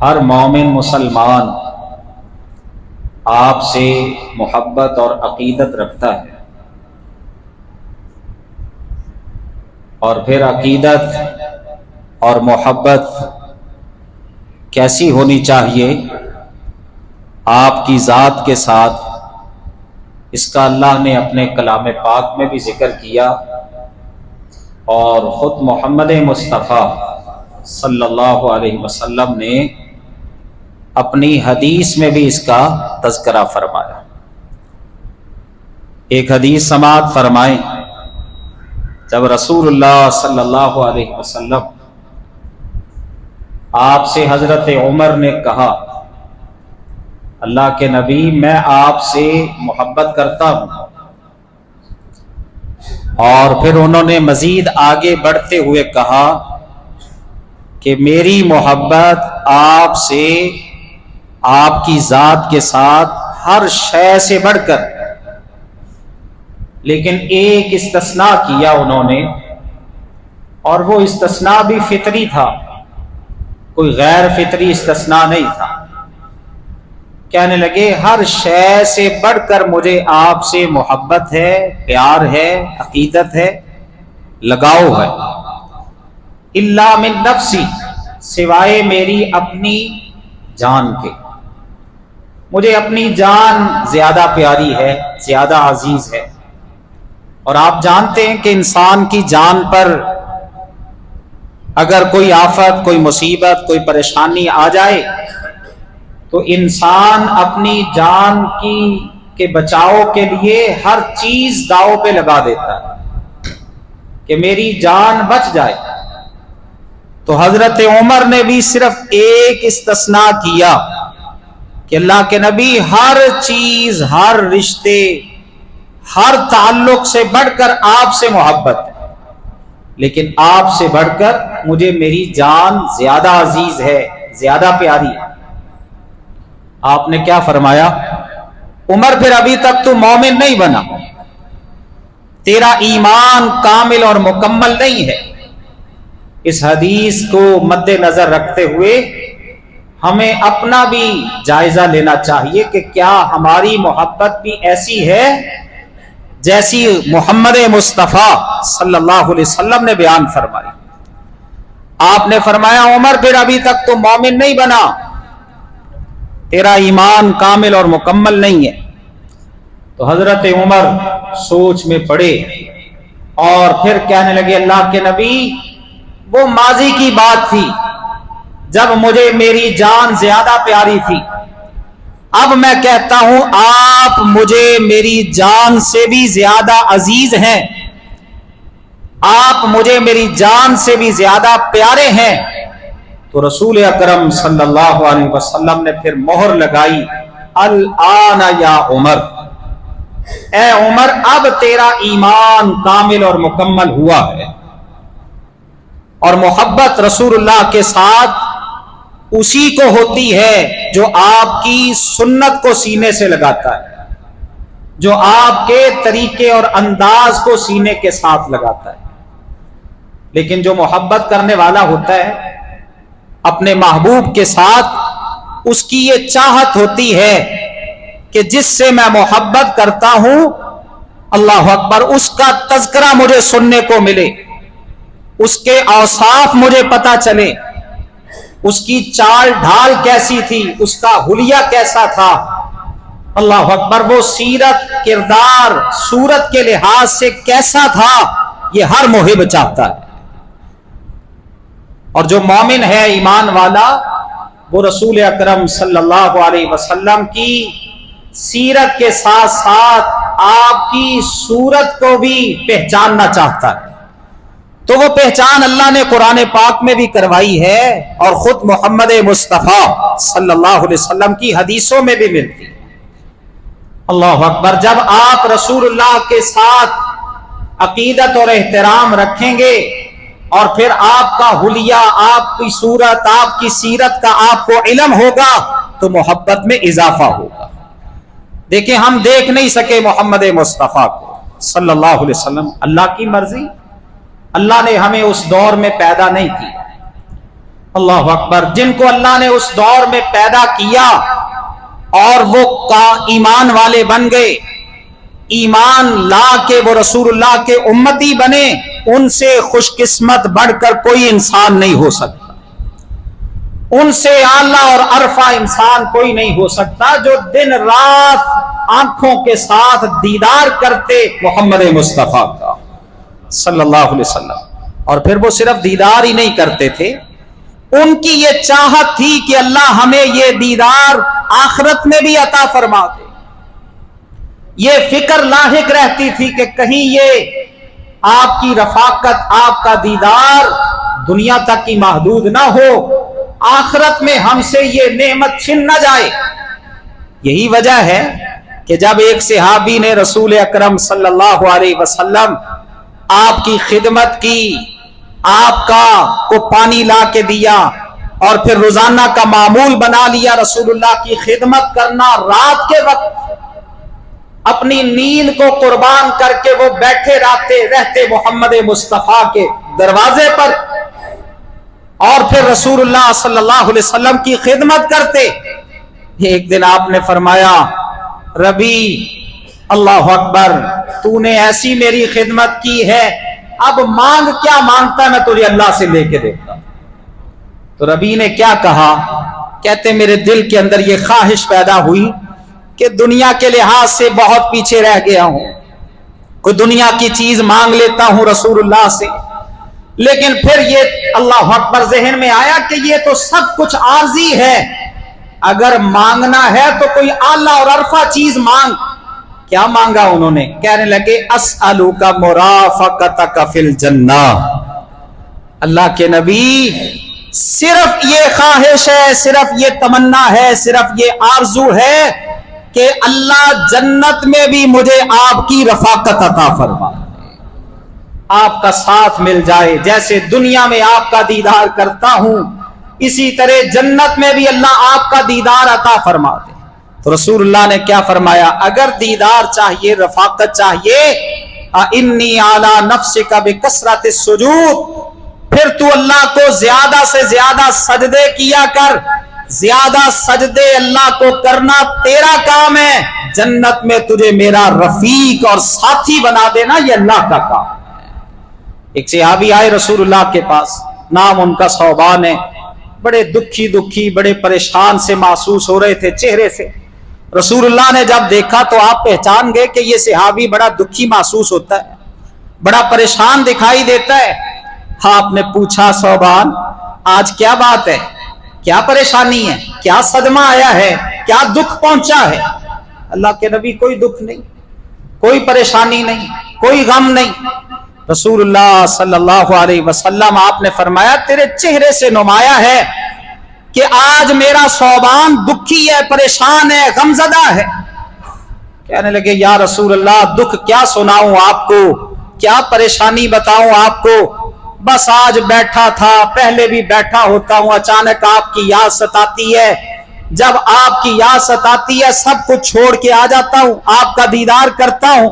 ہر مومن مسلمان آپ سے محبت اور عقیدت رکھتا ہے، اور پھر عقیدت اور محبت کیسی ہونی چاہیے آپ کی ذات کے ساتھ، اس کا اللہ نے اپنے کلام پاک میں بھی ذکر کیا، اور خود محمد مصطفیٰ صلی اللہ علیہ وسلم نے اپنی حدیث میں بھی اس کا تذکرہ فرمایا۔ ایک حدیث سماعت فرمائیں، جب رسول اللہ صلی اللہ علیہ وسلم آپ سے حضرت عمر نے کہا، اللہ کے نبی میں آپ سے محبت کرتا ہوں، اور پھر انہوں نے مزید آگے بڑھتے ہوئے کہا کہ میری محبت آپ سے، آپ کی ذات کے ساتھ ہر شے سے بڑھ کر، لیکن ایک استثناء کیا انہوں نے، اور وہ استثناء بھی فطری تھا، کوئی غیر فطری استثناء نہیں تھا۔ کہنے لگے ہر شے سے بڑھ کر مجھے آپ سے محبت ہے، پیار ہے، عقیدت ہے، لگاؤ ہے، الا من نفسی، سوائے میری اپنی جان کے۔ مجھے اپنی جان زیادہ پیاری ہے، زیادہ عزیز ہے، اور آپ جانتے ہیں کہ انسان کی جان پر اگر کوئی آفت، کوئی مصیبت، کوئی پریشانی آ جائے تو انسان اپنی جان کے بچاؤ کے لیے ہر چیز داؤ پہ لگا دیتا ہے کہ میری جان بچ جائے۔ تو حضرت عمر نے بھی صرف ایک استثناء کیا کہ اللہ کے نبی ہر چیز، ہر رشتے، ہر تعلق سے بڑھ کر آپ سے محبت ہے، لیکن آپ سے بڑھ کر مجھے میری جان زیادہ عزیز ہے، زیادہ پیاری ہے۔ آپ نے کیا فرمایا؟ عمر پھر ابھی تک تو مومن نہیں بنا، تیرا ایمان کامل اور مکمل نہیں ہے۔ اس حدیث کو مد نظر رکھتے ہوئے ہمیں اپنا بھی جائزہ لینا چاہیے کہ کیا ہماری محبت بھی ایسی ہے جیسی محمد مصطفیٰ صلی اللہ علیہ وسلم نے بیان فرمائی۔ آپ نے فرمایا عمر پھر ابھی تک تو مومن نہیں بنا، تیرا ایمان کامل اور مکمل نہیں ہے۔ تو حضرت عمر سوچ میں پڑے اور پھر کہنے لگے اللہ کے نبی وہ ماضی کی بات تھی جب مجھے میری جان زیادہ پیاری تھی، اب میں کہتا ہوں آپ مجھے میری جان سے بھی زیادہ عزیز ہیں، آپ مجھے میری جان سے بھی زیادہ پیارے ہیں۔ تو رسول اکرم صلی اللہ علیہ وسلم نے پھر مہر لگائی، الآن یا عمر، اے عمر اب تیرا ایمان کامل اور مکمل ہوا ہے۔ اور محبت رسول اللہ کے ساتھ اسی کو ہوتی ہے جو آپ کی سنت کو سینے سے لگاتا ہے، جو آپ کے طریقے اور انداز کو سینے کے ساتھ لگاتا ہے۔ لیکن جو محبت کرنے والا ہوتا ہے اپنے محبوب کے ساتھ، اس کی یہ چاہت ہوتی ہے کہ جس سے میں محبت کرتا ہوں، اللہ اکبر، اس کا تذکرہ مجھے سننے کو ملے، اس کے اوصاف مجھے پتا چلے، اس کی چال ڈھال کیسی تھی، اس کا حلیہ کیسا تھا، اللہ اکبر، وہ سیرت، کردار، صورت کے لحاظ سے کیسا تھا، یہ ہر محب چاہتا ہے۔ اور جو مومن ہے، ایمان والا، وہ رسول اکرم صلی اللہ علیہ وسلم کی سیرت کے ساتھ ساتھ آپ کی صورت کو بھی پہچاننا چاہتا ہے۔ تو وہ پہچان اللہ نے قرآن پاک میں بھی کروائی ہے، اور خود محمد مصطفیٰ صلی اللہ علیہ وسلم کی حدیثوں میں بھی ملتی ہے۔ اللہ اکبر، جب آپ رسول اللہ کے ساتھ عقیدت اور احترام رکھیں گے، اور پھر آپ کا حلیہ، آپ کی صورت، آپ کی سیرت کا آپ کو علم ہوگا، تو محبت میں اضافہ ہوگا۔ دیکھیں ہم دیکھ نہیں سکے محمد مصطفیٰ کو صلی اللہ علیہ وسلم، اللہ کی مرضی، اللہ نے ہمیں اس دور میں پیدا نہیں کیا، अल्लाह अकबर, जिनको अल्लाह ने उस दौर में पैदा किया और वो का ईमान वाले बन गए, ईमान ला के वो रसूलुल्लाह के उम्मती बने, उनसे खुशकिस्मत बढ़कर कोई इंसान नहीं हो सकता, उनसे आला और अरफा इंसान कोई नहीं हो सकता, जो दिन रात आंखों के साथ दीदार करते मोहम्मद मुस्तफा का सल्लल्लाहु अलैहि वसल्लम। और फिर वो सिर्फ दीदार ही नहीं करते थे, उनकी ये चाहत थी कि अल्लाह हमें ये दीदार आखिरत में भी अता फरमा दे। ये फिक्र लाहिक रहती थी कि कहीं ये आपकी रफाकत, आपका दीदार दुनिया तक ही महदूद ना हो, आखिरत में हमसे ये नेमत छिन न जाए। यही वजह है कि जब एक सहाबी ने रसूल अकरम सल्लल्लाहु अलैहि वसल्लम आपकी खिदमत की, आपका को पानी ला के दिया और फिर रोजाना का मामूल बना लिया रसूलुल्लाह की खिदमत करना, रात के वक्त अपनी नींद को कुर्बान करके वो बैठे रहते मोहम्मद मुस्तफा के दरवाजे पर और फिर रसूलुल्लाह सल्लल्लाहु अलैहि वसल्लम की खिदमत करते। एक दिन आपने फरमाया, रबी अल्लाह अकबर, तूने ऐसी मेरी खिदमत की है, अब मांग क्या मांगता है, मैं तुझे अल्लाह से लेके देता। तो रबी ने क्या कहा, कहते मेरे दिल के अंदर ये ख्वाहिश पैदा हुई कि दुनिया के लिहाज से बहुत पीछे रह गया हूं, कोई दुनिया की चीज मांग लेता हूं रसूलुल्लाह से, लेकिन फिर ये अल्लाह अकबर जहन में आया कि ये तो सब कुछ आर्जी है, अगर मांगना है तो कोई आला और अरफा चीज मांग। क्या मांगा उन्होंने, कहने लगे अस्अलुका मुराफकतका फिल जन्नह। अल्लाह के नबी, सिर्फ ये ख्वाहिश है, सिर्फ ये तमन्ना है, सिर्फ ये आरजू है कि अल्लाह जन्नत में भी मुझे आपकी रफाकत अता फरमा, आपका साथ मिल जाए। जैसे दुनिया में आपका दीदार करता हूं, इसी तरह जन्नत में भी अल्लाह आपका दीदार अता फरमा दे। तो रसूलुल्लाह ने क्या फरमाया, अगर दीदार चाहिए, रफाकत चाहिए, इन्नी आला नफ्सिका बिकसरत सुजूद, फिर तू अल्लाह को ज्यादा से ज्यादा सजदे किया कर, ज्यादा सजदे अल्लाह को करना तेरा काम है, जन्नत में तुझे मेरा रफीक और साथी बना देना ये अल्लाह का काम है। एक सहाबी आए रसूलुल्लाह के पास, नाम उनका सौबान है, बड़े दुखी बड़े परेशान से महसूस हो रहे थे चेहरे से। रसूलुल्लाह ने जब देखा तो आप पहचान गए कि ये सहाबी बड़ा दुखी महसूस होता है, बड़ा परेशान दिखाई देता है। आपने पूछा, सौबान आज क्या बात है, क्या परेशानी है, क्या सदमा आया है, क्या दुख पहुंचा है? अल्लाह के नबी, कोई दुख नहीं, कोई परेशानी नहीं, कोई गम नहीं। रसूलुल्लाह सल्लल्लाहु अलैहि वसल्लम आपने फरमाया, तेरे चेहरे से नुमाया है कि आज मेरा सौबान दुखी है, परेशान है, गमजदा है। कहने लगे, या रसूलल्लाह, दुख क्या सुनाऊं आपको, क्या परेशानी बताऊं आपको, बस आज बैठा था, पहले भी बैठा होता हूं, अचानक आपकी याद सताती है, जब आपकी याद सताती है सब कुछ छोड़ के आ जाता हूं, आपका दीदार करता हूं,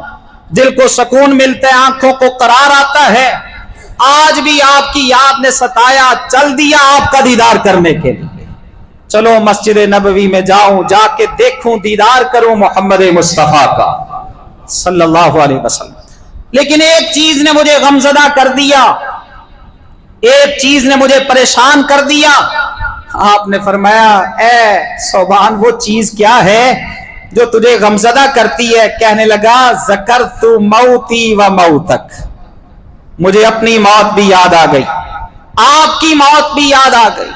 दिल को सुकून मिलता है, आंखों को करार आता है। आज भी आपकी याद ने सताया, चल दिया आपका दीदार करने के लिए। चलो मस्जिद नबवी में जाऊं, जाके देखूं, दीदार करूं मोहम्मद मुस्तफा का सल्लल्लाहु अलैहि वसल्लम। लेकिन एक चीज ने मुझे गमजदा कर दिया, एक चीज ने मुझे परेशान कर दिया। आपने फरमाया, ए सौबान, वो चीज क्या है जो तुझे गमजदा करती है? कहने लगा, ज़करतु मौती व मौतक, मुझे अपनी मौत भी याद आ गई, आपकी मौत भी याद आ गई।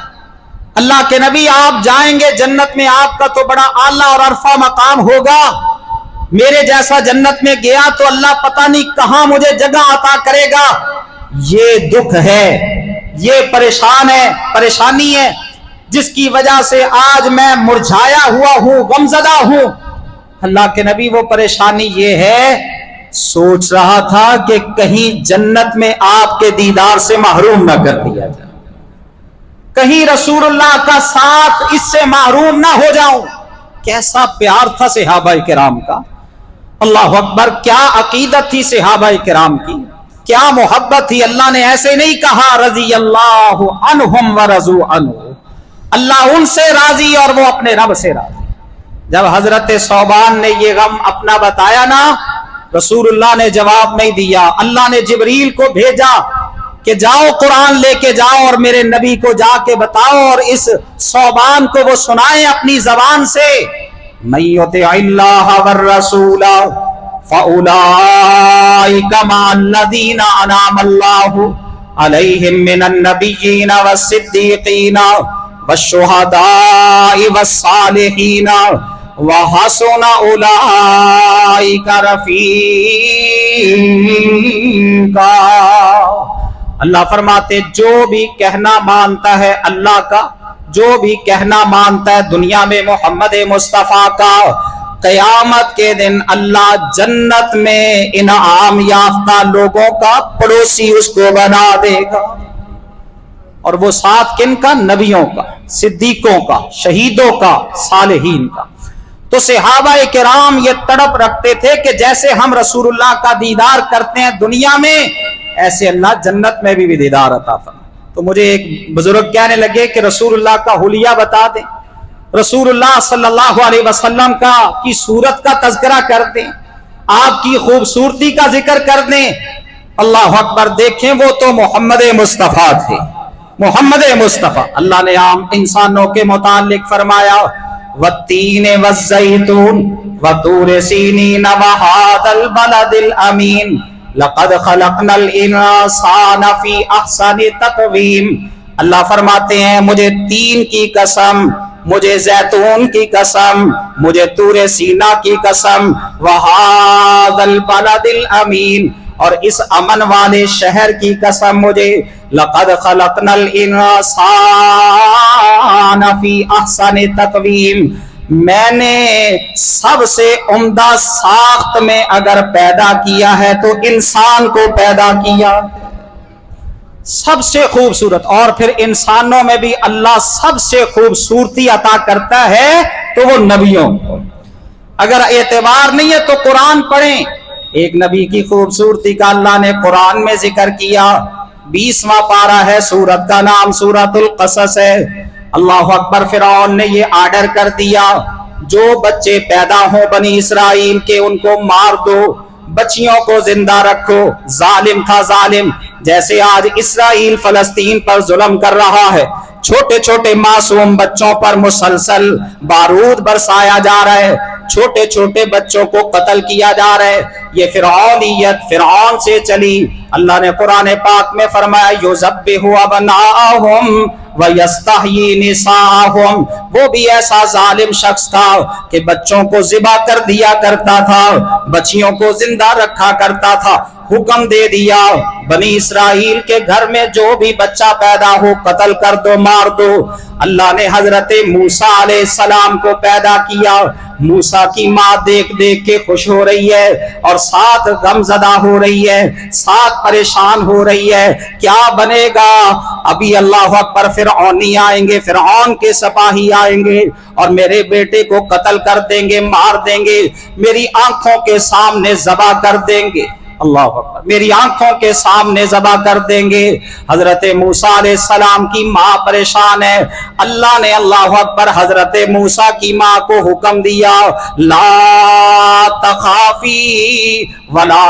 अल्लाह के नबी, आप जाएंगे जन्नत में, आपका तो बड़ा आला और अरफा मकाम होगा, मेरे जैसा जन्नत में गया तो अल्लाह पता नहीं कहां मुझे जगह अता करेगा। ये दुख है, ये परेशान है, परेशानी है, जिसकी वजह से आज मैं मुरझाया हुआ हूं, गमजदा हूं। अल्लाह के नबी, वो परेशानी ये है, सोच रहा था कि कहीं जन्नत में आपके दीदार से महरूम ना कर दिया जाए, कहीं रसूलुल्लाह का साथ इससे महरूम ना हो जाऊं। कैसा प्यार था सहाबाए किराम का, अल्लाह अकबर, क्या अकीदत थी सहाबाए किराम की। کیا محبت تھی. اللہ نے ایسے نہیں کہا رضی اللہ عنہم ورضوا عنہ, اللہ ان سے راضی اور وہ اپنے رب سے راضی. جب حضرت ثوبان نے یہ غم اپنا بتایا نا, رسول اللہ نے جواب نہیں دیا. اللہ نے جبریل کو بھیجا کہ جاؤ قرآن لے کے جاؤ اور میرے نبی کو جا کے بتاؤ اور اس ثوبان کو وہ سنائیں اپنی زبان سے, من یطع اللہ والرسول فاولئک مع الذین انعم اللہ علیہم من النبیین والصدیقین والشہداء والصالحین وحسن اولئک رفیقا. اللہ فرماتے جو بھی کہنا مانتا ہے اللہ کا, جو بھی کہنا مانتا ہے دنیا میں محمد مصطفیٰ کا, قیامت کے دن اللہ جنت میں انعام یافتہ لوگوں کا پڑوسی اس کو بنا دے گا. اور وہ ساتھ کن کا؟ نبیوں کا, صدیقوں کا, شہیدوں کا, صالحین کا. تو صحابہ کرام یہ تڑپ رکھتے تھے کہ جیسے ہم رسول اللہ کا دیدار کرتے ہیں دنیا میں, ایسے اللہ جنت میں بھی دیدار عطا فرمائے. تو مجھے ایک بزرگ کہنے لگے کہ رسول اللہ کا حلیہ بتا دیں, رسول اللہ صلی اللہ علیہ وسلم کی صورت کا تذکرہ کر دیں, آپ کی خوبصورتی کا ذکر کر دیں. اللہ اکبر, دیکھیں وہ تو محمد مصطفیٰ تھے, محمد مصطفیٰ. اللہ نے عام انسانوں کے متعلق فرمایا والتین والزیتون وطور سینین وہذا البلد الامین لقد خلقنا الانسان فی احسن تقویم. اللہ فرماتے ہیں مجھے تین کی قسم, مجھے زیتون کی قسم, مجھے طور سینا کی قسم, وہذا البلد الامین, اور اس امن والے شہر کی قسم مجھے, لقد خلقنا الانسان فی احسن تقویم, میں نے سب سے عمدہ ساخت میں اگر پیدا کیا ہے تو انسان کو پیدا کیا سب سے خوبصورت. اور پھر انسانوں میں بھی اللہ سب سے خوبصورتی عطا کرتا ہے تو وہ نبیوں کو. اگر اعتبار نہیں ہے تو قرآن پڑھیں, ایک نبی کی خوبصورتی کا اللہ نے قرآن میں ذکر کیا. 20واں پارہ ہے, سورت کا نام سورۃ القصص ہے. اللہ اکبر, فرعون نے یہ آرڈر کر دیا جو بچے پیدا ہوں بنی اسرائیل کے ان کو مار دو, بچیوں کو زندہ رکھو. ظالم تھا ظالم, جیسے آج اسرائیل فلسطین پر ظلم کر رہا ہے, چھوٹے چھوٹے معصوم بچوں پر مسلسل بارود برسایا جا رہا ہے, چھوٹے چھوٹے بچوں کو قتل کیا جا رہا ہے. یہ فرعونیت فرعون سے چلی. اللہ نے قرآن پاک میں فرمایا یذبح ابناءہم ویستحیی نساءہم, وہ بھی ایسا ظالم شخص تھا کہ بچوں کو ذبح کر دیا کرتا تھا, بچیوں کو زندہ رکھا کرتا تھا. حکم دے دیا بنی اسرائیل کے گھر میں جو بھی بچہ پیدا ہو قتل کر دو, مار دو. اللہ نے حضرت موسیٰ علیہ السلام کو پیدا کیا. موسیٰ کی ماں دیکھ دیکھ کے خوش ہو رہی ہے اور ساتھ غم زدہ ہو رہی ہے, ساتھ پریشان ہو رہی ہے. کیا بنے گا؟ ابھی اللہ اکبر فرعونی آئیں گے, فرعون کے سپاہی آئیں گے اور میرے بیٹے کو قتل کر دیں گے, مار دیں گے, میری آنکھوں کے سامنے ذبح کر دیں گے. اللہ اکبر, میری آنکھوں کے سامنے ذبح کر دیں گے. حضرت موسیٰ علیہ السلام کی ماں پریشان ہے. اللہ نے اللہ اکبر حضرت موسیٰ کی ماں کو حکم دیا لا تخافی ولا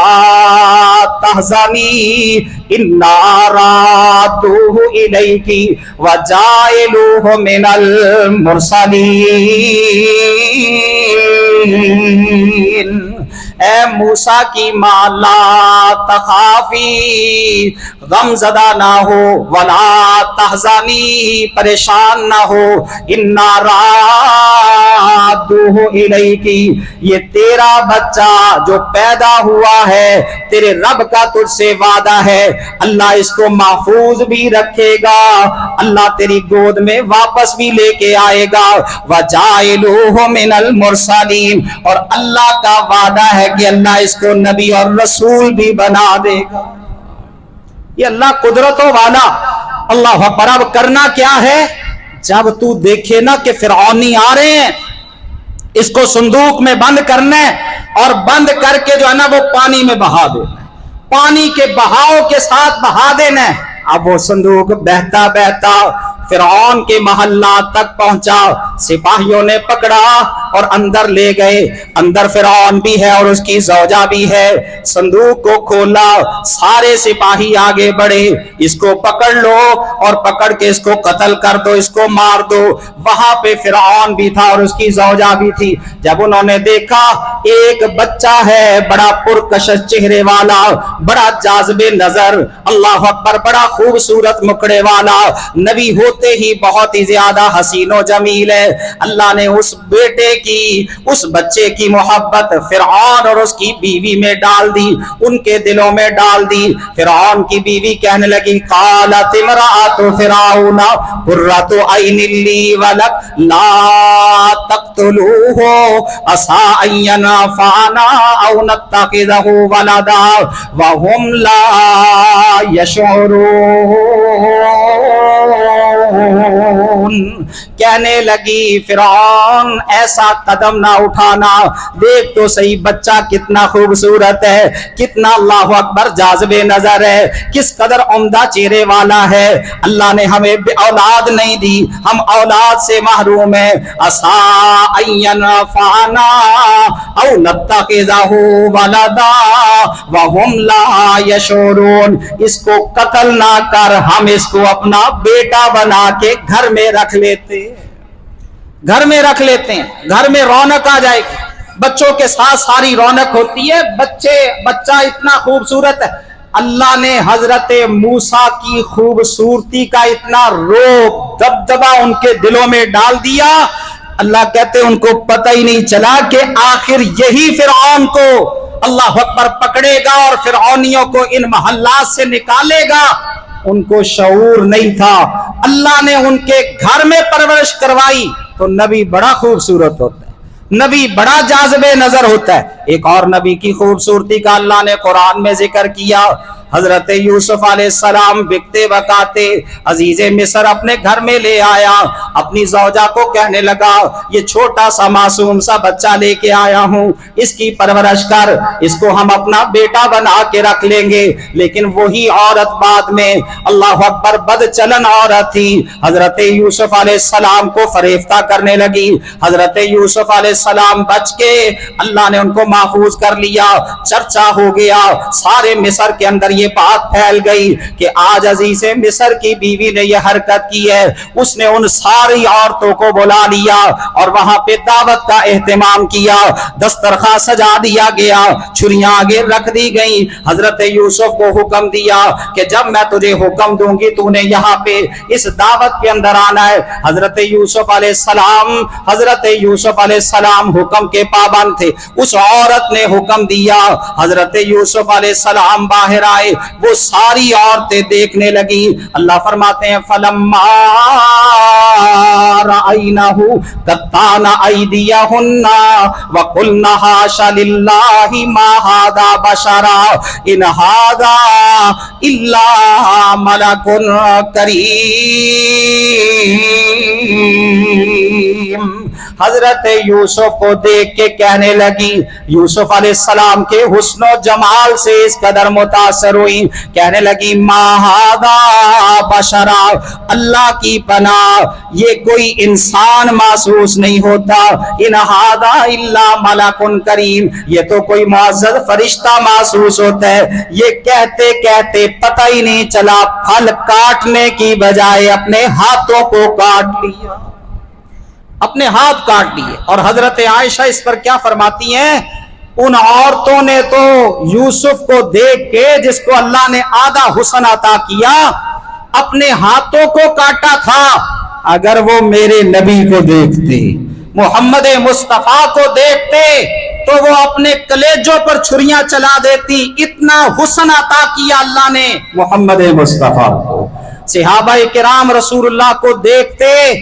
تحزنی انا رادوہ الیکی وجاعلوہ من المرسلین. اے موسیٰ کی ماں لا تخافی, غم زدہ نہ ہو, ولا تحزنی, پریشان نہ ہو, انا رادوہ الیکی, یہ تیرا بچہ جو پیدا ہوا ہے تیرے رب کا تجھ سے وعدہ ہے, اللہ اس کو محفوظ بھی رکھے گا, اللہ تیری گود میں واپس بھی لے کے آئے گا. وجاعلوہ من المرسلین, اور اللہ کا وعدہ ہے کہ اللہ اس کو نبی اور رسول بھی بنا دے گا. یہ اللہ قدرتوں والا. اللہ اکبر. اب کرنا کیا ہے؟ جب تو دیکھے نا کہ فرعونی آ رہے ہیں, اس کو صندوق میں بند کرنا ہے اور بند کر کے جو ہے نا وہ پانی میں بہا دینا ہے. पानी के बहाव के साथ बहा देना है। अब वो संदूक बहता बहता फिरौन के महल्ला तक पहुंचा, सिपाहियों ने पकड़ा और अंदर ले गए। अंदर फिरौन भी है और उसकी जौजा भी है। संदूक को खोला, सारे सिपाही आगे बढ़े, इसको पकड़ लो और पकड़ के इसको कत्ल कर दो, इसको मार दो। वहां पे फिरौन भी था और उसकी जौजा भी थी। जब उन्होंने देखा एक बच्चा है बड़ा पुरकशिश चेहरे वाला, बड़ा जाज़बे नजर, अल्लाह अकबर, बड़ा खूबसूरत मुखड़े वाला, नबी होते ही बहुत ही ज्यादा हसीनो जमील है। अल्लाह ने उस बेटे की, उस बच्चे की मोहब्बत फिरौन और उसकी बीवी में डाल दी, उनके दिलों में डाल दी। फिरौन की बीवी कहने लगी, कालत इमरातु फिरौना कुर्रतु ऐनिन ली वलक ला तक़्तुलूहु असा अन यनफ़अना औ नत्तख़िज़हु वलदा व हुम ला यशऊरून। कहने लगी, फिरौन ऐसा कदम ना उठाना, देख तो सही बच्चा कितना खूबसूरत है, कितना अल्लाह अकबर जाज़बे नजर है, किस कदर उम्दा चेहरे वाला है। अल्लाह ने हमें औलाद नहीं दी, हम औलाद से महरूम है। असा अय्यन फाना औ नत्तखिज़हु वलदा व हुम ला यशऊरून। इसको कत्ल ना कर, हम इसको अपना बेटा बना के घर में रख लेते, घर में रख लेते हैं, घर में रौनक आ जाएगी। बच्चों के साथ सारी रौनक होती है। बच्चा इतना खूबसूरत है। अल्लाह ने हजरत मूसा की खूबसूरती का इतना रोब दबदबा उनके दिलों में डाल दिया, अल्लाह कहते उनको पता ही नहीं चला कि आखिर यही फिरौन को अल्लाह अकबर पकड़ेगा और फिरौनियों को इन महल्लात से निकालेगा। उनको शऊर नहीं था। अल्लाह ने उनके घर में परवरिश करवाई। तो नबी बड़ा खूबसूरत होता है, नबी बड़ा जाज़बे नजर होता है। एक और नबी की खूबसूरती का अल्लाह ने कुरान में जिक्र किया। हजरत यूसुफ अलैहिस्सलाम बिकते बकाते अजीज़े मिस्र अपने घर में ले आया। अपनी जौजा को कहने लगा, ये छोटा सा मासूम सा बच्चा लेके आया हूँ, इसकी परवरिश कर, इसको हम अपना बेटा बना के रख लेंगे। लेकिन वही औरत बाद में अल्लाह अकबर बदचलन औरत थी, हजरत यूसुफ अलैहिस्सलाम को फरेफ्ता करने लगी। हजरत यूसुफ अलैहिस्सलाम बच के अल्लाह ने उनको महफूज कर लिया। चर्चा हो गया सारे मिस्र के अंदर, ये बात फैल गई कि आज अजीज़े मिस्र की बीवी ने यह हरकत की है। उसने उन सारी औरतों को बुला लिया और वहां पे दावत का एहतमाम किया, दस्तरखान सजा दिया गया, छुरियां आगे रख दी गई। हजरत यूसुफ को हुक्म दिया कि जब मैं तुझे हुक्म दूंगी तूने यहाँ पे इस दावत के अंदर आना है। हजरत यूसुफ अलैहिस्सलाम हुक्म के पाबंद थे। उस औरत ने हुक्म दिया, हजरत यूसुफ अलैहिस्सलाम बाहर आए, वो सारी औरतें देखने लगी। अल्लाह फरमाते हैं, फलम्मा रअयनहु कत्ताना अयदियहुन्ना व कुलना हाशा लिल्लाहि मा हादा बशरा इन हादा इल्ला मलकुन करीम। हजरत यूसुफ को देख के कहने लगी, यूसुफ अलैहिस्सलाम के हुस्न और जमाल से इस कदर मुतासर हुई, कहने लगी, माहादा बशरा, अल्लाह की पनाह, ये कोई इंसान महसूस नहीं होता। इन हादा इल्ला मलकुन करीम, ये तो कोई मुअज़्ज़ज़ फरिश्ता महसूस होता है। ये कहते कहते पता ही नहीं चला, फल काटने की बजाय अपने हाथों को काट लिया, अपने हाथ काट लिए। और हजरत आयशा इस पर क्या फरमाती हैं, उन औरतों ने तो यूसुफ को देख के, जिसको अल्लाह ने आधा हुस्न अता किया, अपने हाथों को काटा था। अगर वो मेरे नबी को देखते, मोहम्मद मुस्तफा को देखते, तो वो अपने कलेजों पर छुरियां चला देती। इतना हुस्न अता किया अल्लाह ने मोहम्मद मुस्तफा को। सहाबाए किराम रसूलुल्लाह को देखते,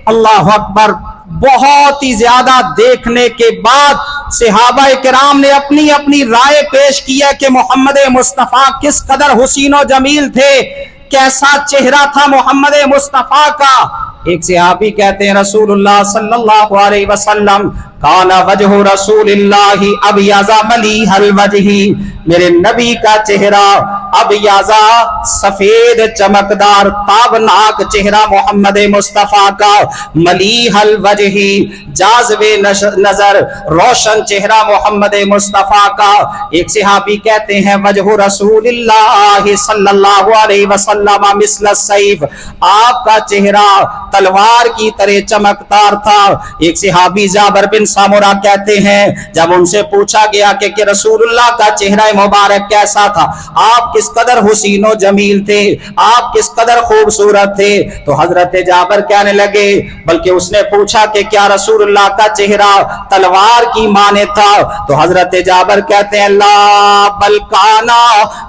अल्लाह अकबर, बहुत ही ज्यादा देखने के बाद सहाबाए किराम ने अपनी अपनी राय पेश किया कि मोहम्मद मुस्तफा किस कदर हुसीन और जमील थे, कैसा चेहरा था मोहम्मद मुस्तफा का। एक सहाबी कहते हैं, रसूलुल्लाह सल्लल्लाहु अलैहि वसल्लम काना वजहु रसूलिल्लाहि अबयाज़ा मलीहल वजही, मेरे नबी का चेहरा अबयाज़ा सफेद चमकदार ताबनाक चेहरा मोहम्मद मुस्तफ़ा का, मलीहल वजही जाज़बे नजर रोशन चेहरा मोहम्मद मुस्तफ़ा का। एक सहाबी कहते हैं वजहु रसूलिल्लाहि सल्लल्लाहु अलैहि वसल्लम मिस्ल सैफ, आपका चेहरा तलवार की तरह चमकदार था। एक सहाबी जाबिर बिन सामुरा कहते हैं जब उनसे पूछा गया कि रसूलुल्लाह का चेहरा मुबारक कैसा था, आप किस कदर हुसीनो जमील थे, आप किस कदर खूबसूरत थे, तो हजरत जाबिर कहने लगे, बल्कि उसने पूछा कि क्या रसूलुल्लाह का चेहरा तलवार की माने था, तो हजरत जाबिर कहते हैं ला बल काना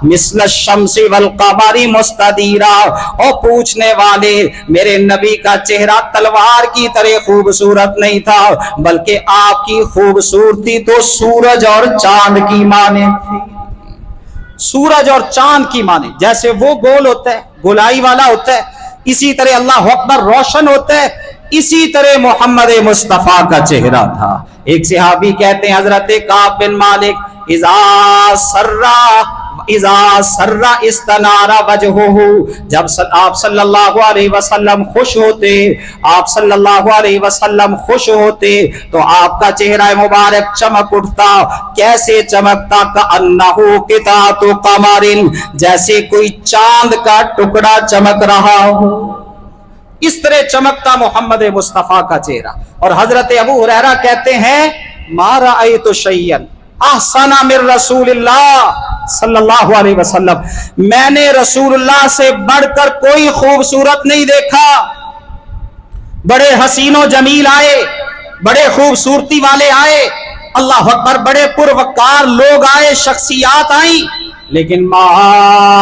मिस्ल शम्सी वल कमरी मुस्तदीरा। और पूछने वाले, मेरे नबी का चेहरा तलवार की तरह खूबसूरत नहीं था, बल्कि आपकी खूबसूरती तो सूरज और चांद की माने थी। सूरज और चांद की माने, जैसे वो गोल होता है, गोलाई वाला होता है, इसी तरह अल्लाह अकबर रोशन होता है, इसी तरह मोहम्मद मुस्तफ़ा का चेहरा था। एक सहाबी कहते हैं हजरत काब बिन मालिक, इज़ा सर्रा इस्तनारा वजहुहु, जब आप सल्लल्लाहु अलैहि वसल्लम खुश होते, आप सल्लल्लाहु अलैहि वसल्लम खुश होते तो आपका चेहरा मुबारक चमक उठता। कैसे चमकता? का अन्नहु कितातु कमरिन, जैसे कोई चांद का टुकड़ा चमक रहा हो, इस तरह चमकता मोहम्मद मुस्तफ़ा का चेहरा। और हजरत अबू हुरैरा कहते हैं मा रअयतु शैयन अहसना मिन रसूलिल्लाह सल्लल्लाहु अलैहि वसल्लम, मैंने रसूलुल्लाह से बढ़कर कोई खूबसूरत नहीं देखा। बड़े हसीनो जमील आए, बड़े खूबसूरती वाले आए, अल्लाह अकबर, बड़े पुरवकार लोग आए, शख्सियात आई, लेकिन मा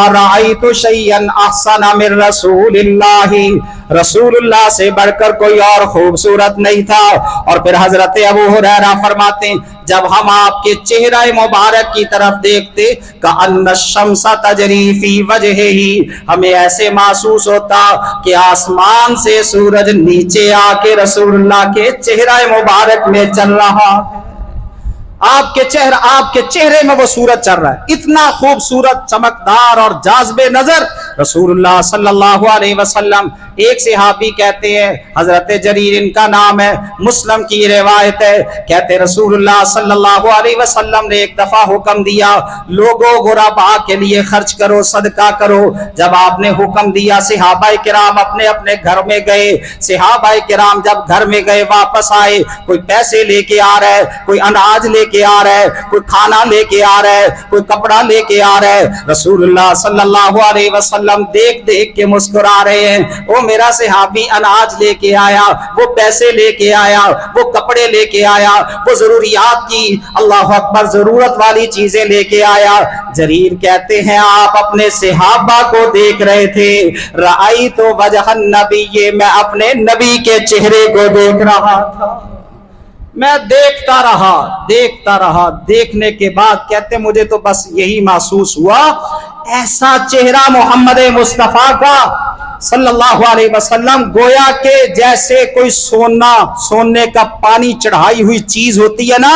रअयतु शैयन अहसना मिन रसूलिल्लाहि, रसूलुल्लाह से बढ़कर कोई और खूबसूरत नहीं था। और फिर हजरत अबू हुरैरा फरमाते हैं जब हम आपके चेहरा मुबारक की तरफ देखते का अन्ना शम्सा तजरी फी वजहिही, हमें ऐसे महसूस होता कि आसमान से सूरज नीचे आके रसूलुल्लाह के चेहरा मुबारक में चल रहा है। आपके चेहरे में वो सूरज चल रहा है, इतना खूबसूरत, चमकदार और जाज़बे नजर रसूलुल्लाह सल्लल्लाहु अलैहि वसल्लम। एक सहाबी कहते हैं, हजरत जरीर इनका नाम है, मुस्लिम की रिवायत है, कहते रसूलुल्लाह सल्लल्लाहु अलैहि वसल्लम ने एक दफा हुक्म दिया, लोगों गुरबा के लिए खर्च करो, सदका करो। जब आपने हुक्म दिया, सहाबाए किराम अपने अपने घर में गए। सहाबाए किराम जब घर में गए, वापस आए, कोई पैसे लेके आ रहा है, कोई अनाज लेके आ रहा है, कोई खाना लेके आ रहा है, कोई कपड़ा लेके आ रहा है। रसूलुल्लाह सल्लल्लाहु अलैहि वसल्लम देख देख के मुस्कुरा रहे हैं, वो मेरा सहाबी अनाज लेके आया, वो पैसे लेके आया, वो कपड़े लेके आया, वो जरूरियात की, अल्लाह अकबर, जरूरत वाली चीजें लेके आया। जरीर कहते हैं आप अपने सहाबा को देख रहे थे, राई तो वजहन नबी, ये मैं अपने नबी के चेहरे को देख रहा था। मैं देखता रहा, देखने के बाद कहते मुझे तो बस यही महसूस हुआ, ऐसा चेहरा मोहम्मद मुस्तफ़ा का सल्लल्लाहु अलैहि वसल्लम, गोया के जैसे कोई सोने का पानी चढ़ाई हुई चीज होती है ना,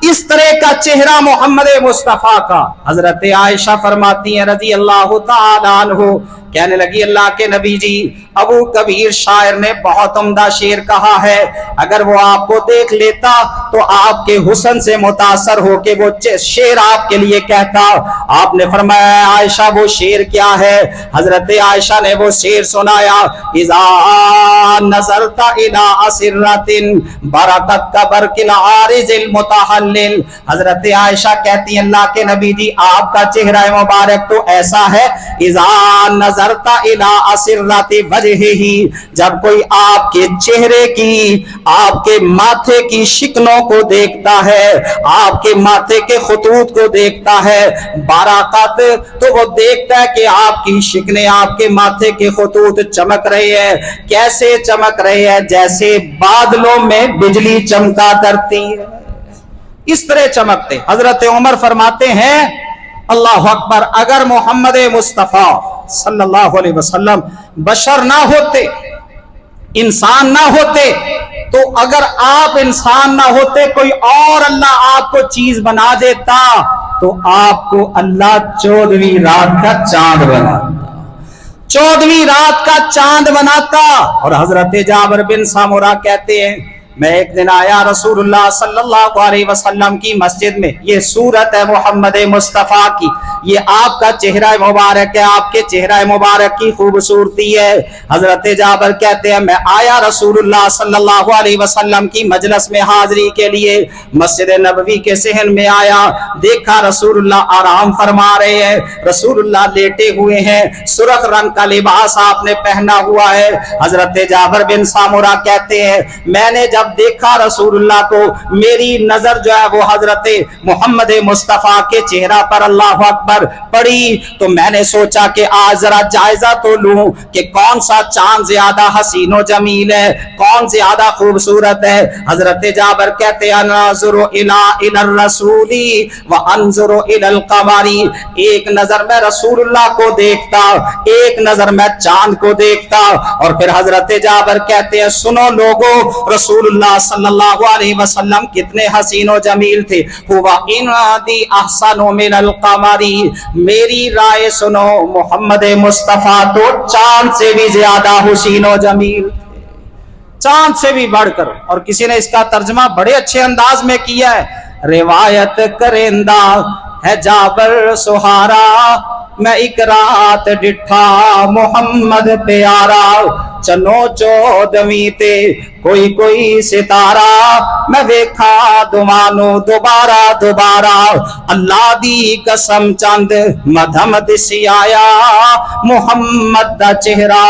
इस तरह का चेहरा मोहम्मद मुस्तफ़ा का। हजरत आयशा फरमाती हैं रज़ी अल्लाह तआला अन्हु, कहने लगी अल्लाह के नबी जी, अबू कबीर शायर ने बहुत उम्दा शेर कहा है, अगर वो आपको देख लेता तो आपके हुस्न से मुतासर होके वो शेर आपके लिए कहता। आपने फरमाया आयशा वो शेर क्या है? हजरत आयशा ने वो शेर सुनाया, इज़ा नज़रता इला असिर्रतिन बरकत का बरकिल आरिज़िल मुतहल्लिल। हजरत आयशा कहती हैं अल्लाह के नबी जी, आपका चेहरा मुबारक तो ऐसा है, इज़ा नज़रता इला असिर्रति वजहिही, जब कोई आपके चेहरे की, आपके माथे की शिकलों को देखता है, आपके माथे के खतूत को देखता है, बरकत, तो वो देखता है कि आपकी शिकलें, आपके माथे के खतूत चमक रहे हैं। कैसे चमक रहे हैं? जैसे बादलों में बिजली चमका करती है, इस तरह चमकते। हजरत उमर फरमाते हैं अल्लाह अकबर, अगर मोहम्मद मुस्तफ़ा सल्लल्लाहु अलैहि वसल्लम बशर ना होते इंसान ना होते तो अगर आप इंसान ना होते कोई और अल्लाह आपको चीज बना देता तो आपको अल्लाह 14वीं रात का चांद बनाता, 14वीं रात का चांद बनाता। और हजरत जाबिर बिन सामुरा कहते हैं मैं एक दिन आया रसूलुल्लाह सल्लल्लाहु अलैहि वसल्लम की मस्जिद में, ये सूरत है मोहम्मद मुस्तफ़ा की, ये आपका चेहरा मुबारक है, आपके चेहरा मुबारक की खूबसूरती है। हजरत जाबिर कहते हैं मैं आया रसूलुल्लाह सल्लल्लाहु अलैहि वसल्लम की मजलिस में हाजिरी के लिए, मस्जिद नबवी के सहन में आया, देखा रसूलुल्लाह आराम फरमा रहे हैं, रसूलुल्लाह लेटे हुए हैं, सुर्ख रंग का लिबास आपने पहना हुआ है। हजरत जाबिर बिन सामुरा कहते हैं मैंने जब देखा रसूलुल्लाह को, मेरी नजर जो है वो हजरत मोहम्मद मुस्तफ़ा के चेहरा पर अल्लाह अकबर पड़ी, तो मैंने सोचा कि आज जरा जायजा तो लूं कि कौन सा चांद ज्यादा हसीनो जमील है, कौन ज्यादा खूबसूरत है। हजरत जाबिर कहते हैं नाज़ुरु इला रसूली व अंजुरु इलल कमरी, एक नजर मैं रसूलुल्लाह को देखता, एक नजर मैं चांद को देखता। और फिर हजरत जाबिर कहते हैं सुनो लोगो, रसूलुल्लाह सल्लल्लाहु अलैहि वसल्लम कितने हसीनो जमील थे, हुवा इनदी अहसनु मिनल कमरी, मेरी राय सुनो मोहम्मद मुस्तफ़ा तो चांद से भी ज्यादा हसीनो जमील, चांद से भी बढ़कर। और किसी ने इसका तर्जमा बड़े अच्छे अंदाज में किया है, रिवायत करेंदा है जाबिर सुहारा, मैं एक रात डिठा मोहम्मद प्यारा, चनो 14वीं ते कोई कोई सितारा, मैं वेखा दुमानो दोबारा दोबारा, अल्लाह दी कसम चंद मधम दिसी आया, मोहम्मद दा चेहरा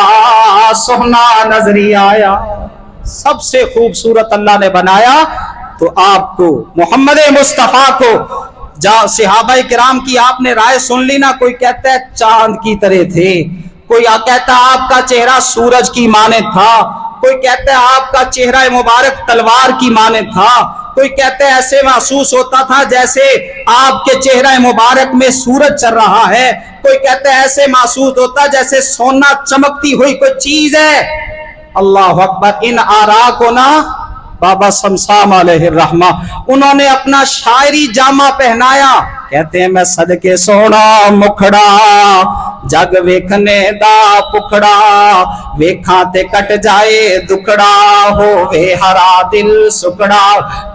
सोहना नजरी आया। सबसे खूबसूरत अल्लाह ने बनाया तो आपको मोहम्मद मुस्तफ़ा को, जहाँ सहाबाए किराम की आपने राय सुन ली ना, कोई कहता है चांद की तरह थे, कोई कहता है आपका चेहरा सूरज की माने था, कोई कहता है आपका चेहरा मुबारक तलवार की माने था, कोई कहते हैं ऐसे महसूस होता था जैसे आपके चेहरा मुबारक में सूरज चल रहा है, कोई कहते हैं ऐसे महसूस होता जैसे सोना चमकती हुई कोई चीज है। अल्लाह अकबर। इन आरा को ना बाबा शमशाम अलैहिर्रहमा उन्होंने अपना शायरी जामा पहनाया, कहते हैं मैं सदके सोना मुखड़ा जग वेखने दा पुखड़ा, वेखा ते कट जाए दुखड़ा होवे हरा दिल सुकड़ा,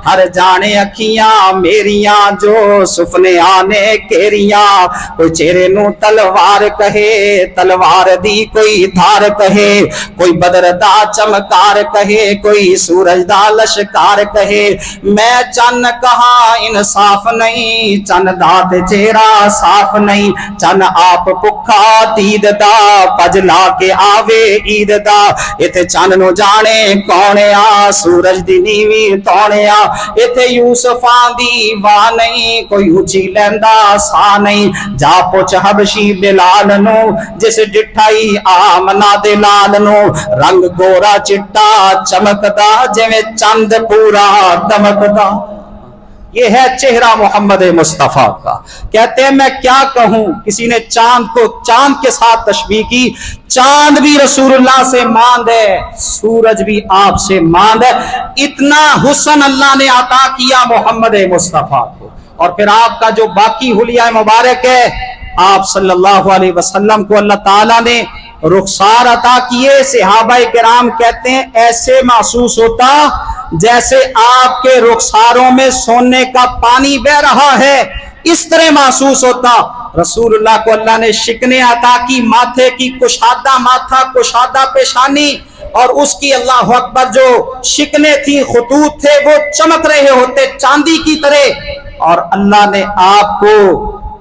हर जाने अखियां मेरियां जो सुपने आने केरियां, कोई चेहरे नू तलवार कहे तलवार दी कोई धार कहे, कोई बदर दा चमकार कहे कोई सूरज दा लश्कार कहे, मैं चन्न कहा इंसाफ नहीं चन्न दा ते चेहरा साफ नहीं, चन्न आप भुखा दीद दा पज ला के आवे ईद दा, इथे चन्न नु जाने कौन आ सूरज दी नीवी तौने आ, इथे यूसुफा दी वाह नहीं कोई उची लैंदा सा नहीं, जा पुछ हबशी बिलाल नु जिस डिठाई आमना दे लाल नु, रंग गोरा चिट्टा चमकदा जिवें चंद पूरा दमकदा। ये है चेहरा मोहम्मद मुस्तफ़ा का। कहते हैं मैं क्या कहूं, किसी ने चांद को चांद के साथ तशबीह की, चांद भी रसूलुल्लाह से मांद है, सूरज भी आपसे मांद है, इतना हुस्न अल्लाह ने अता किया मोहम्मद मुस्तफ़ा को। और फिर आपका जो बाकी हुलिया मुबारक है, आप सल्लल्लाहु अलैहि वसल्लम को अल्लाह ताला ने रुखसार अता किए। सहाबाए किराम कहते हैं ऐसे महसूस होता जैसे आपके रुखसारों में सोने का पानी बह रहा है, इस तरह महसूस होता। रसूलुल्लाह को अल्लाह ने शिकने अता की, माथे की कुशादा माथा कुशादा पेशानी, और उसकी अल्लाह अकबर जो शिकने थी खुतूत थे वो चमक रहे होते चांदी की तरह। और अल्लाह ने आपको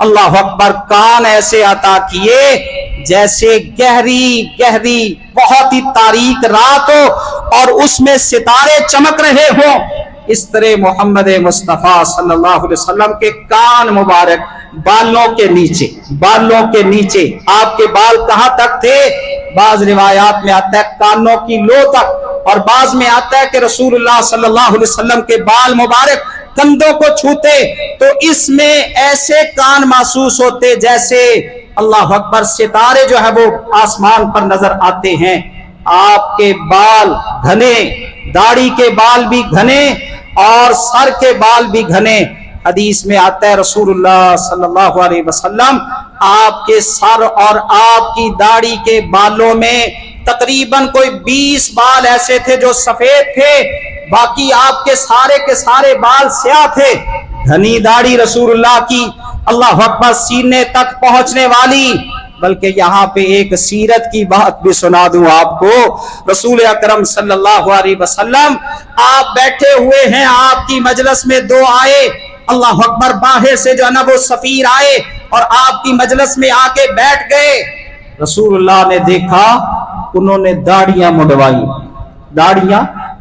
अल्लाह अकबर कान ऐसे अता किए जैसे गहरी गहरी बहुत ही तारीक रात हो और उसमें सितारे चमक रहे हो, इस तरह मोहम्मद मुस्तफ़ा सल्लल्लाहु अलैहि वसल्लम के कान मुबारक बालों के नीचे आपके बाल कहां तक थे, बाज रिवायात में आता है कानों की लो तक, और बाज में आता है कि रसूलुल्लाह सल्लल्लाहु अलैहि वसल्लम के बाल मुबारक कंधों को छूते तो इसमें ऐसे कान महसूस होते जैसे अल्लाह अकबर सितारे जो है वो आसमान पर नजर आते हैं। آپ کے بال گھنے, داڑھی کے بال بھی گھنے اور سر کے بال بھی گھنے. حدیث میں آتا ہے رسول اللہ صلی اللہ علیہ وسلم آپ کے سر اور آپ کی داڑھی کے بالوں میں تقریباً کوئی 20 بال ایسے تھے جو سفید تھے, باقی آپ کے سارے بال سیاہ تھے. گھنی داڑھی رسول اللہ کی, اللہ اکبر, سینے تک پہنچنے والی. بلکہ یہاں پہ ایک سیرت کی بات بھی سنا دوں آپ کو. رسول اکرم صلی اللہ علیہ وسلم آپ بیٹھے ہوئے ہیں, آپ کی مجلس میں دو آئے, اللہ اکبر, باہر سے جو ہے نا وہ سفیر آئے اور آپ کی مجلس میں آ کے بیٹھ گئے. رسول اللہ نے دیکھا انہوں نے داڑیاں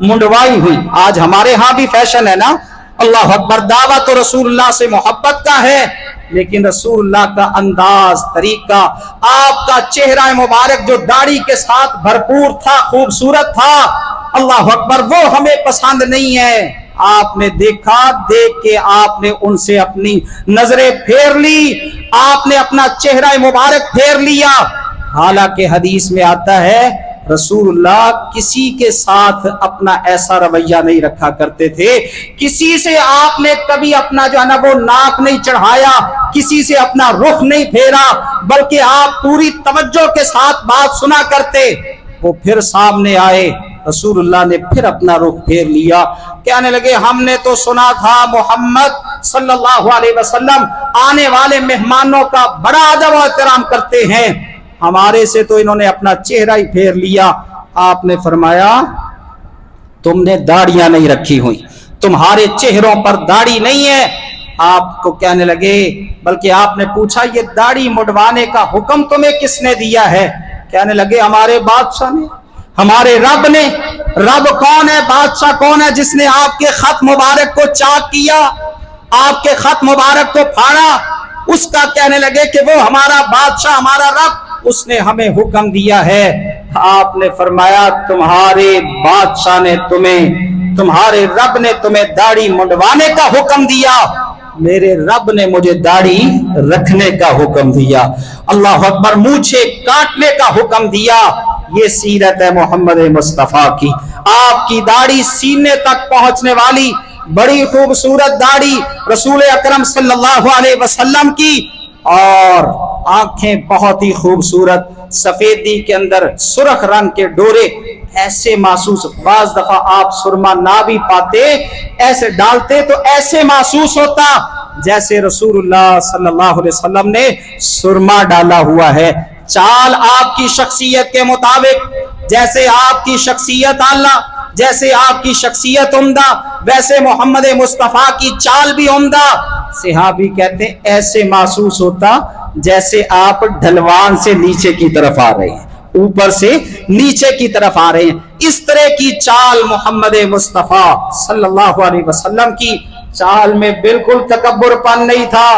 منڈوائی ہوئی. آج ہمارے ہاں بھی فیشن ہے نا, اللہ اکبر, دعویٰ تو رسول اللہ سے محبت کا ہے, لیکن رسول اللہ کا انداز, طریقہ, آپ کا چہرہ مبارک جو داڑھی کے ساتھ بھرپور تھا, خوبصورت تھا, اللہ اکبر, وہ ہمیں پسند نہیں ہے. آپ نے دیکھا, دیکھ کے آپ نے ان سے اپنی نظریں پھیر لی, آپ نے اپنا چہرہ مبارک پھیر لیا. حالانکہ حدیث میں آتا ہے رسول اللہ کسی کے ساتھ اپنا ایسا رویہ نہیں رکھا کرتے تھے, کسی سے آپ نے کبھی اپنا جو ہے نا وہ ناک نہیں چڑھایا, کسی سے اپنا رخ نہیں پھیرا, بلکہ آپ پوری توجہ کے ساتھ بات سنا کرتے. وہ پھر سامنے آئے, رسول اللہ نے پھر اپنا رخ پھیر لیا, کہنے لگے ہم نے تو سنا تھا محمد صلی اللہ علیہ وسلم آنے والے مہمانوں کا بڑا ادب و احترام کرتے ہیں, ہمارے سے تو انہوں نے اپنا چہرہ ہی پھیر لیا. آپ نے فرمایا تم نے داڑیاں نہیں رکھی ہوئی, تمہارے چہروں پر داڑھی نہیں ہے. آپ کو کہنے لگے, بلکہ آپ نے پوچھا یہ داڑھی مڈوانے کا حکم تمہیں کس نے دیا ہے؟ کہنے لگے ہمارے بادشاہ نے, ہمارے رب نے. رب کون ہے, بادشاہ کون ہے جس نے آپ کے خط مبارک کو چاک کیا, آپ کے خط مبارک کو پھاڑا؟ اس کا کہنے لگے کہ وہ ہمارا بادشاہ, ہمارا رب, اس نے ہمیں حکم دیا ہے. آپ نے فرمایا تمہارے بادشاہ نے تمہارے رب نے تمہیں داڑھی منڈوانے کا حکم دیا, میرے رب نے مجھے داڑھی رکھنے کا حکم دیا, اللہ اکبر, مونچھیں کاٹنے کا حکم دیا. یہ سیرت ہے محمد مصطفیٰ کی. آپ کی داڑھی سینے تک پہنچنے والی, بڑی خوبصورت داڑھی رسول اکرم صلی اللہ علیہ وسلم کی, اور آنکھیں بہت ہی خوبصورت, سفیدی کے اندر سرخ رنگ کے ڈورے, ایسے محسوس, بعض دفعہ آپ سرما نہ بھی پاتے, ایسے ڈالتے تو ایسے محسوس ہوتا جیسے رسول اللہ صلی اللہ علیہ وسلم نے سرما ڈالا ہوا ہے. چال آپ کی شخصیت کے مطابق, جیسے آپ کی شخصیت اعلیٰ, جیسے آپ کی شخصیت عمدہ, ویسے محمد مصطفیٰ کی چال بھی عمدہ. صحابی کہتے ہیں ایسے محسوس ہوتا جیسے آپ ڈھلوان سے نیچے کی طرف آ رہے ہیں, اوپر سے نیچے کی طرف آ رہے ہیں. اس طرح کی چال محمد مصطفیٰ صلی اللہ علیہ وسلم کی. چال میں بالکل تکبر پن نہیں تھا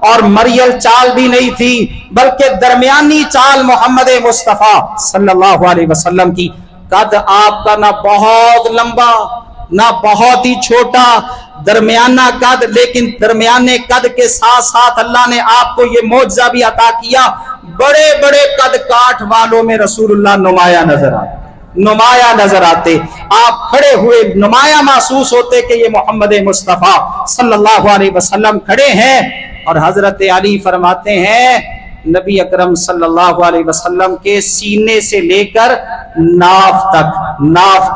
اور مریل چال بھی نہیں تھی, بلکہ درمیانی چال محمد مصطفیٰ صلی اللہ علیہ وسلم کی. قد آپ کا نہ بہت لمبا نہ بہت ہی چھوٹا, درمیانہ قد, لیکن درمیانے قد کے ساتھ ساتھ اللہ نے آپ کو یہ معجزہ بھی عطا کیا, بڑے بڑے قد کاٹ والوں میں رسول اللہ نمایاں نظر آتے. آپ کھڑے ہوئے نمایاں محسوس ہوتے کہ یہ محمد مصطفیٰ صلی اللہ علیہ وسلم کھڑے ہیں. اور حضرت علی فرماتے ہیں نبی اکرم صلی اللہ علیہ وسلم کے سینے سے لے کر ناف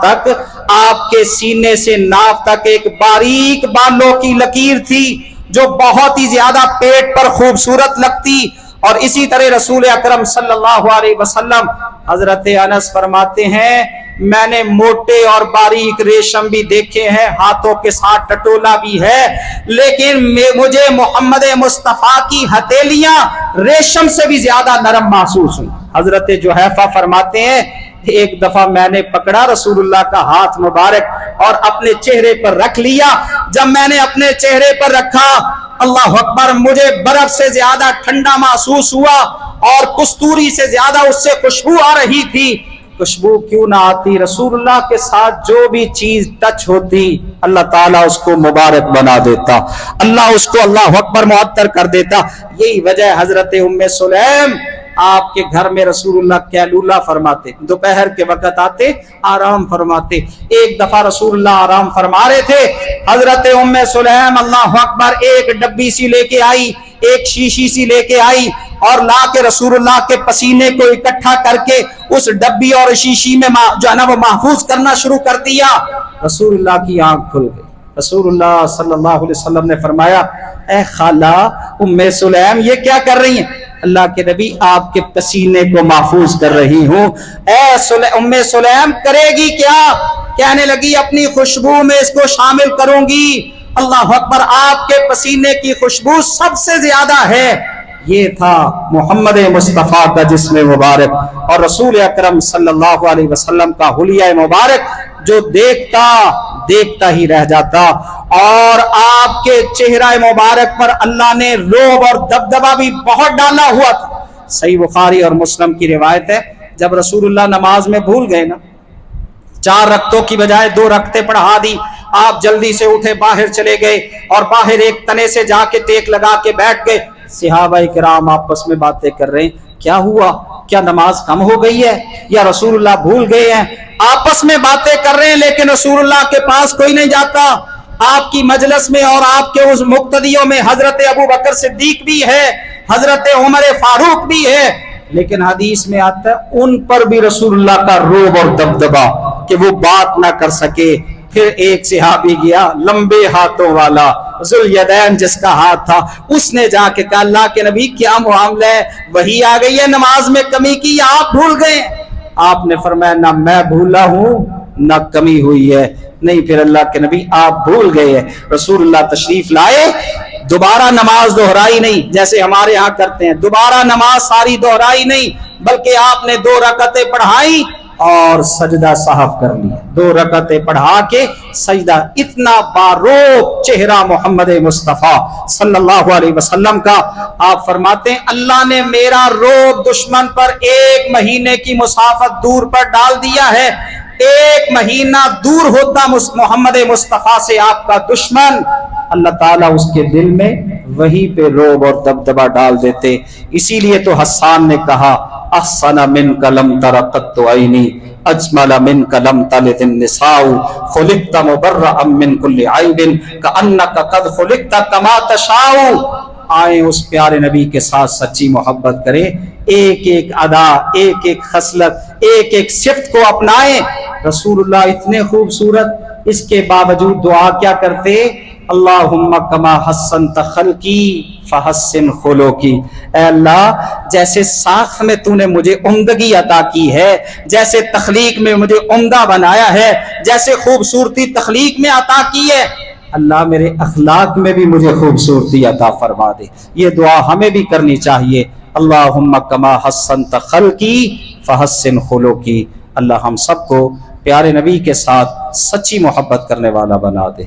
تک آپ کے سینے سے ناف تک ایک باریک بالوں کی لکیر تھی جو بہت ہی زیادہ پیٹ پر خوبصورت لگتی. اور اسی طرح رسول اکرم صلی اللہ علیہ وسلم, حضرت انس فرماتے ہیں میں نے موٹے اور باریک ریشم بھی دیکھے ہیں, ہاتھوں کے ساتھ ٹٹولا بھی ہے, لیکن مجھے محمد مصطفیٰ کی ہتھیلیاں ریشم سے بھی زیادہ نرم محسوس ہوئی. حضرت جحیفہ فرماتے ہیں ایک دفعہ میں نے پکڑا رسول اللہ کا ہاتھ مبارک اور اپنے چہرے پر رکھ لیا. جب میں نے اپنے چہرے پر رکھا, اللہ اکبر, مجھے برف سے زیادہ ٹھنڈا محسوس ہوا اور کستوری سے زیادہ اس سے خوشبو آ رہی تھی. خوشبو کیوں نہ آتی, رسول اللہ کے ساتھ جو بھی چیز ٹچ ہوتی اللہ تعالیٰ اس کو مبارک بنا دیتا, اللہ اس کو اللہ اکبر معطر کر دیتا. یہی وجہ حضرت ام سلیم آپ کے گھر میں رسول اللہ قیلولہ فرماتے، دوپہر کے وقت آتے آرام فرماتے۔ ایک دفعہ رسول اللہ آرام فرما رہے تھے، حضرت ام سلیم اللہ اکبر ایک ڈبی سی لے کے آئی، ایک شیشی سی لے کے آئی اور لا کے رسول اللہ کے پسینے کو اکٹھا کر کے اس ڈبی اور شیشی میں جو ہے نا وہ محفوظ کرنا شروع کر دیا۔ رسول اللہ کی آنکھ کھل گئی۔ رسول اللہ صلی اللہ علیہ وسلم نے فرمایا، اے خالہ ام سلیم یہ کیا کر رہی ہیں؟ اللہ کے نبی آپ کے پسینے کو محفوظ کر رہی ہوں۔ اے ام سلیم کرے گی کیا؟ کہنے لگی اپنی خوشبو میں اس کو شامل کروں گی۔ اللہ اکبر، آپ کے پسینے کی خوشبو سب سے زیادہ ہے۔ یہ تھا محمد مصطفیٰ کا جسم مبارک اور رسول اکرم صلی اللہ علیہ وسلم کا حلیہ مبارک جو دیکھتا ہی رہ جاتا۔ اور آپ کے چہرہ مبارک پر اللہ نے رعب اور دبدبہ بھی بہت ڈالا ہوا تھا۔ صحیح بخاری اور مسلم کی روایت ہے، جب رسول اللہ نماز میں بھول گئے نا، 4 رکعتوں کی بجائے 2 رکعتیں پڑھا دی، آپ جلدی سے اٹھے باہر چلے گئے اور باہر ایک تنے سے جا کے ٹیک لگا کے بیٹھ گئے۔ صحابہ کرام آپس میں باتیں کر رہے ہیں، کیا ہوا؟ کیا نماز کم ہو گئی ہے یا رسول اللہ بھول گئے ہیں؟ آپس میں باتیں کر رہے ہیں لیکن رسول اللہ کے پاس کوئی نہیں جاتا۔ آپ کی مجلس میں اور آپ کے اس مقتدیوں میں حضرت ابو بکر صدیق بھی ہے، حضرت عمر فاروق بھی ہے، لیکن حدیث میں آتا ہے ان پر بھی رسول اللہ کا رعب اور دبدبہ کہ وہ بات نہ کر سکے۔ پھر ایک صحابی گیا لمبے ہاتھوں والا ذوالیدین جس کا ہاتھ تھا، اس نے جا کے کہا اللہ کے نبی کیا معاملہ ہے؟ وہی آ گئی ہے نماز میں کمی کی یا آپ بھول گئے؟ آپ نے فرمایا نہ میں بھولا ہوں نہ کمی ہوئی ہے۔ نہیں، پھر اللہ کے نبی آپ بھول گئے ہیں۔ رسول اللہ تشریف لائے، دوبارہ نماز دہرائی نہیں جیسے ہمارے ہاں کرتے ہیں، دوبارہ نماز ساری دہرائی نہیں، بلکہ آپ نے 2 رکعتیں پڑھائی اور سجدہ صاحب کر لیا۔ 2 رکعتیں پڑھا کے سجدہ، اتنا باروق چہرہ محمد مصطفیٰ صلی اللہ علیہ وسلم کا۔ آپ فرماتے ہیں اللہ نے میرا رعب دشمن پر 1 مہینے کی مسافت دور پر ڈال دیا ہے۔ 1 مہینہ دور ہوتا محمد مصطفیٰ سے آپ کا دشمن، اللہ تعالیٰ اس کے دل میں وہیں پہ رعب اور دبدبہ ڈال دیتے۔ اسی لیے تو حسان نے کہا احسن منک لم تر قط عینی اجمل منک لم تلد النساء خلقت مبرأ من كل عیب کأنک قد خلقت کما تشاء۔ آئیں اس پیارے نبی کے ساتھ سچی محبت کریں، ایک ایک ادا، ایک ایک خصلت، ایک ایک صفت کو اپنائیں۔ رسول اللہ اتنے خوبصورت، اس کے باوجود دعا کیا کرتے؟ اللہم کما حسنت خلقی فحسن خلقی۔ اے اللہ جیسے ساخت میں تو نے مجھے عمدگی عطا کی ہے، جیسے تخلیق میں مجھے عمدہ بنایا ہے، جیسے خوبصورتی تخلیق میں عطا کی ہے، اللہ میرے اخلاق میں بھی مجھے خوبصورتی عطا فرما دے۔ یہ دعا ہمیں بھی کرنی چاہیے، اللہم کما حسنت خلقی فحسن خلقی۔ اللہ ہم سب کو پیارے نبی کے ساتھ سچی محبت کرنے والا بنا دے۔